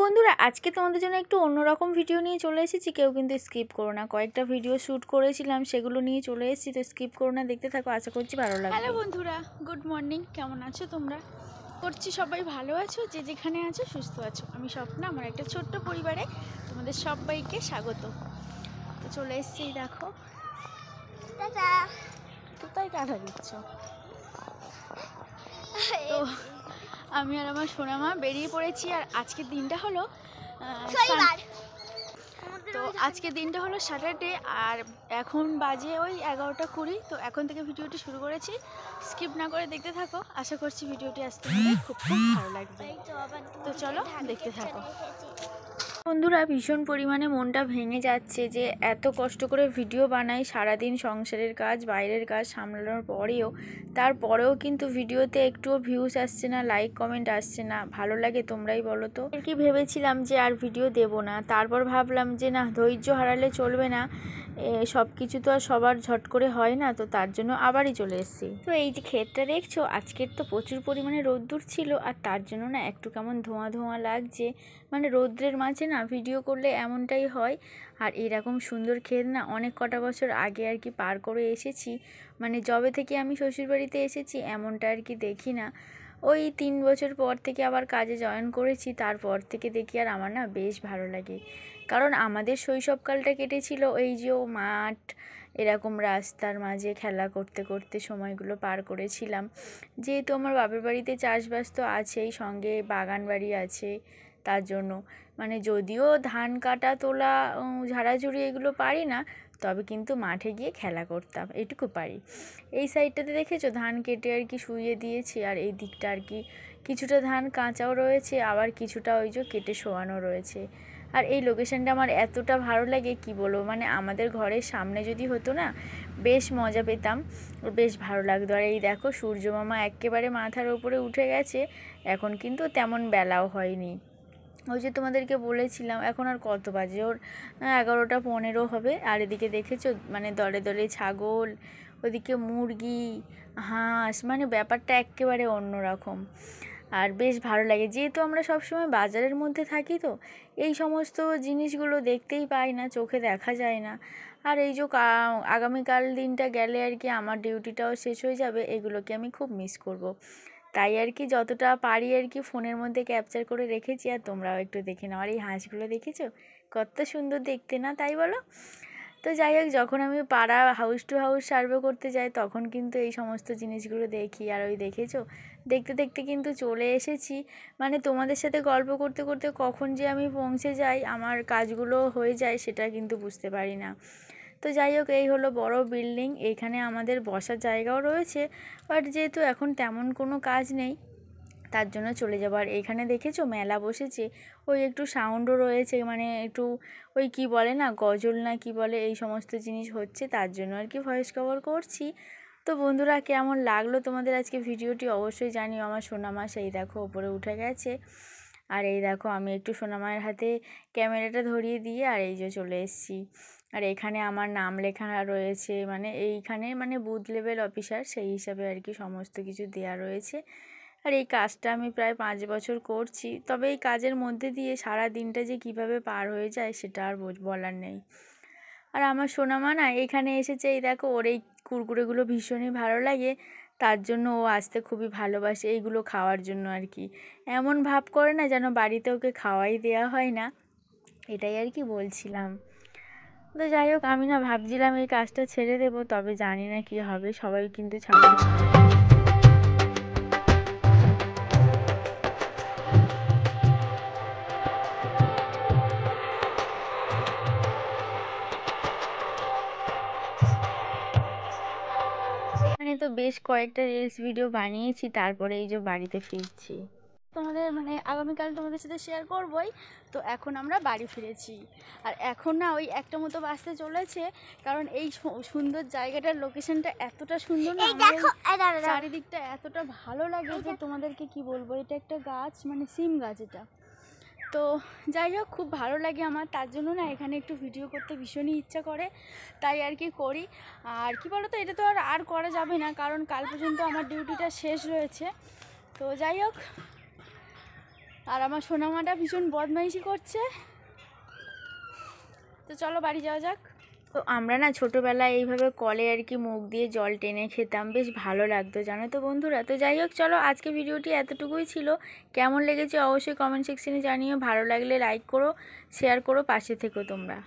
বন্ধুরা, আজকে তোমাদের জন্য একটু অন্যরকম ভিডিও নিয়ে চলে এসেছি। কেউ কিন্তু স্কিপ করো না। কয়েকটা ভিডিও শ্যুট করেছিলাম, সেগুলো নিয়ে চলে এসেছি, তো স্কিপ করো না, দেখতে থাকো, আশা করছি ভালো লাগবে। হ্যালো বন্ধুরা, গুড মর্নিং। কেমন আছো তোমরা? করছি সবাই ভালো আছো, যে যেখানে আছো সুস্থ আছো। আমি স্বপ্না, আমার একটা ছোট্ট পরিবারে তোমাদের সবাইকে স্বাগত। তো চলে এসেছি, দেখো কোথায় কাটা দিচ্ছ। তো আমি আর আমার সোনামা বেরিয়ে পড়েছি। আর আজকের দিনটা হলো স্যাটারডে। আর এখন বাজে ওই 11:20। তো এখন থেকে ভিডিওটি শুরু করেছি, স্কিপ না করে দেখতে থাকো। আশা করছি ভিডিওটি আসতে খুব ভালো লাগবে। তো চলো দেখতে থাকো। বন্ধুরা, ভীষণ পরিমাণে মনটা ভেঙে যাচ্ছে যে এত কষ্ট করে ভিডিও বানাই, সারাদিন সংসারের কাজ বাইরের কাজ সামলানোর তারপরেও কিন্তু ভিডিওতে একটুও ভিউজ আসছে না, লাইক কমেন্ট আসছে না। ভালো লাগে তোমরাই বলো তো। কি ভেবেছিলাম যে আর ভিডিও দেব না, তারপর ভাবলাম যে না, ধৈর্য হারালে চলবে না, সব কিছু তো আর সবার ঝট করে হয় না, তো তার জন্য আবারই চলে এসেছি। তো এই যে ক্ষেতটা দেখছো, আজকের তো প্রচুর পরিমাণে রোদ্দুর ছিল, আর তার জন্য না একটু কেমন ধোঁয়া ধোঁয়া লাগছে। মানে রৌদ্রের মাঝে না ভিডিও করলে এমনটাই হয়। আর এরকম সুন্দর ক্ষেত না অনেক কটা বছর আগে আর কি পার করে এসেছি। মানে যবে থেকে আমি শ্বশুরবাড়িতে এসেছি এমনটা আর কি দেখি না। ওই 3 বছর পর থেকে আবার কাজে জয়েন করেছি, তারপর থেকে দেখি আর আমার না বেশ ভালো লাগে। কারণ আমাদের শৈশবকালটা কেটেছিল এই যে মাঠ, এরকম রাস্তার মাঝে খেলা করতে করতে সময়গুলো পার করেছিলাম। যেহেতু আমার বাপের বাড়িতে চাষবাস তো আছেই, সঙ্গে বাগান বাড়ি আছে, তার জন্য মানে যদিও ধান কাটা তোলা ঝাড়াঝুড়ি এগুলো পারি না, তবে কিন্তু মাঠে গিয়ে খেলা করতাম, এটুকু পারি। এই সাইডটাতে দেখেছো ধান কেটে আর কি শুইয়ে দিয়েছি, আর এই দিকটা আর কি কিছুটা ধান কাঁচাও রয়েছে, আবার কিছুটা ওই যে কেটে শোয়ানো রয়েছে। আর এই লোকেশানটা আমার এতটা ভালো লাগে কি বলবো, মানে আমাদের ঘরের সামনে যদি হতো না, বেশ মজা পেতাম, বেশ ভালো লাগতো। আর এই দেখো সূর্য মামা একেবারে মাথার ওপরে উঠে গেছে। এখন কিন্তু তেমন বেলাও হয়নি। ওই যে তোমাদেরকে বলেছিলাম, এখন আর কত বাজে, ওর 11:15 হবে। আর এদিকে দেখেছো মানে দলে দলে ছাগল, ওদিকে মুরগি, হাঁস, মানে ব্যাপারটা একেবারে অন্যরকম। আর বেশ ভালো লাগে, যেহেতু আমরা সবসময় বাজারের মধ্যে থাকি, তো এই সমস্ত জিনিসগুলো দেখতেই পাই না, চোখে দেখা যায় না। আর এই যে আগামীকাল দিনটা গেলে আর কি আমার ডিউটিটাও শেষ হয়ে যাবে, এগুলোকে আমি খুব মিস করব। তাই আর কি যতটা পারি আর কি ফোনের মধ্যে ক্যাপচার করে রেখেছি। আর তোমরাও একটু দেখে নাও। আর এই হাঁসগুলো দেখেছো কত সুন্দর দেখতে না, তাই বলো? তো যাই হোক, যখন আমি পাড়া হাউস টু হাউস সার্ভে করতে যাই তখন কিন্তু এই সমস্ত জিনিসগুলো দেখি। আর ওই দেখেছো, দেখতে দেখতে কিন্তু চলে এসেছি। মানে তোমাদের সাথে গল্প করতে করতে কখন যে আমি পৌঁছে যাই, আমার কাজগুলো হয়ে যায়, সেটা কিন্তু বুঝতে পারি না। তো যাই হোক, এই হলো বড় বিল্ডিং, এইখানে আমাদের বসার জায়গাও রয়েছে, বাট যেহেতু এখন তেমন কোনো কাজ নেই, তার জন্য চলে যাবো। আর এইখানে দেখেছো মেলা বসেছে, ওই একটু সাউন্ডও রয়েছে, মানে একটু ওই কি বলে না, গজল না কি বলে, এই সমস্ত জিনিস হচ্ছে, তার জন্য আর কি ভয়েস কভার করছি। তো বন্ধুরা, কেমন লাগলো তোমাদের আজকে ভিডিওটি অবশ্যই জানিও। আমার সোনামা সেই দেখো ওপরে উঠে গেছে। আর এই দেখো আমি একটু সোনামায়ের হাতে ক্যামেরাটা ধরিয়ে দিয়ে আর এই যে চলে এসেছি। আর এখানে আমার নাম লেখা রয়েছে, মানে এইখানে মানে বুথ লেভেল অফিসার, সেই হিসাবে আর কি সমস্ত কিছু দেয়া রয়েছে। আর এই কাজটা আমি প্রায় 5 বছর করছি, তবে এই কাজের মধ্যে দিয়ে সারা দিনটা যে কিভাবে পার হয়ে যায় সেটা আর বলার নেই। আর আমার সোনামা না এখানে এসেছে, এই দেখো ওর এই কুরকুরেগুলো ভীষণই ভালো লাগে, তার জন্য ও আসতে খুবই ভালোবাসে এইগুলো খাওয়ার জন্য আর কি। এমন ভাব করে না যেন বাড়িতে ওকে খাওয়াই দেওয়া হয় না, এটাই আর কি বলছিলাম। তো যাই হোক, আমি না ভাবছিলাম এই কাজটা ছেড়ে দেবো, তবে জানি না কি হবে, সবাই কিন্তু ছাড়বে। তো বেশ কয়েকটা রিলস ভিডিও বানিয়েছি, তারপরে এই যে বাড়িতে ফিরছি। তোমাদের মানে আগামীকাল তোমাদের সাথে শেয়ার করবই। তো এখন আমরা বাড়ি ফিরেছি, আর এখন না ওই একটা মতো বাসতে চলেছে, কারণ এই সুন্দর জায়গাটার লোকেশনটা এতটা সুন্দর না, চারিদিকটা এতটা ভালো লাগে যে তোমাদেরকে কি বলবো। এটা একটা গাছ, মানে সিম গাছ এটা। তো যাই হোক, খুব ভালো লাগে আমার, তার জন্য না এখানে একটু ভিডিও করতে ভীষণই ইচ্ছা করে, তাই আর কি করি। আর কি বলো তো, এটা তো আর করা যাবে না, কারণ কাল পর্যন্ত আমার ডিউটিটা শেষ রয়েছে। তো যাই হোক, আর আমার সোনামাটা ভীষণ বদমাইশি করছে। তো চলো বাড়ি যাওয়া যাক। তো আমরা না ছোটোবেলায় এইভাবে কলে আর কি মুখ দিয়ে জল টেনে খেতাম, বেশ ভালো লাগতো জানো তো বন্ধুরা। তো যাই হোক, চলো আজকে ভিডিওটি এতটুকুই ছিল। কেমন লেগেছে অবশ্যই কমেন্ট সেকশনে জানিও। ভালো লাগলে লাইক করো, শেয়ার করো, পাশে থেকো তোমরা।